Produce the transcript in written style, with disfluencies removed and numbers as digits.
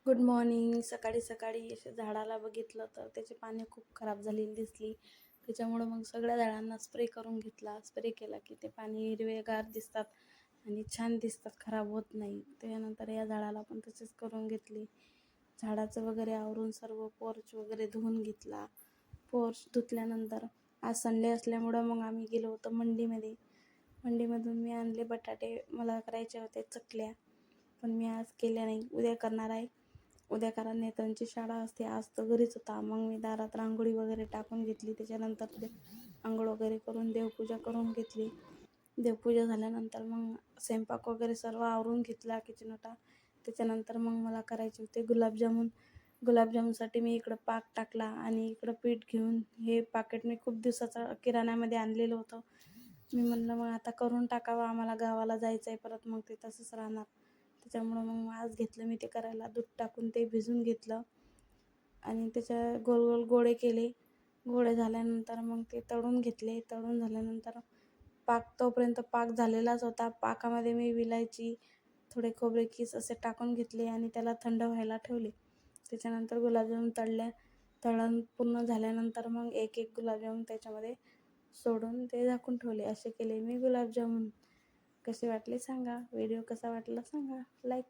Good morning. सकाळी सकाळी असे झाडाला बघितलं तर त्याची पाने खूप खराब झालेली दिसली. त्याच्यामुळं मग सगळ्या झाडांना स्प्रे करून घेतला. स्प्रे केला की ते पाणी हिरवेगार दिसतात आणि छान दिसतात, खराब होत नाही. त्यानंतर या झाडाला पण तसेच करून घेतले. झाडाचं वगैरे आवरून सर्व पोर्च वगैरे धुवून घेतला. पोर्च धुतल्यानंतर आज संडे असल्यामुळं मग आम्ही गेलो होतो मंडीमध्ये. मंडीमधून मी आणले बटाटे. मला करायचे होते चकल्या, पण मी आज केल्या नाही, उद्या करणार आहे. उद्या कारण नेतांची शाळा असते, आज तर घरीच होता. मग मी दारात रांगोळी वगैरे टाकून घेतली. त्याच्यानंतर आंघोळ वगैरे करून देवपूजा करून घेतली. देवपूजा झाल्यानंतर मग स्वयंपाक वगैरे सर्व आवरून घेतला, किचन ओटा. त्याच्यानंतर मग मला करायचे होते गुलाबजामुन. गुलाबजामुनसाठी मी इकडं पाक टाकला आणि इकडं पीठ घेऊन, हे पाकिट मी खूप दिवसाचं किराण्यामध्ये आणलेलं होतं. मी म्हणलं मग आता करून टाकावं, आम्हाला गावाला जायचं आहे परत, मग ते तसंच राहणार. त्याच्यामुळं मग आज घेतलं मी ते करायला. दूध टाकून ते भिजून घेतलं आणि त्याच्या गोल गोल गोळे केले. गोळे झाल्यानंतर मग ते तळून घेतले. तळून झाल्यानंतर तोपर्यंत पाक झालेलाच होता. पाकामध्ये मी विलायची, थोडे खोबरे किस असे टाकून घेतले आणि त्याला थंड व्हायला ठेवले. त्याच्यानंतर गुलाबजामुन तळण पूर्ण झाल्यानंतर मग एक एक गुलाबजामुन त्याच्यामध्ये सोडून ते झाकून ठेवले. असे केले मी गुलाबजामुन. कसे वाटले सांगा. व्हिडिओ कसा वाटला सांगा. लाईक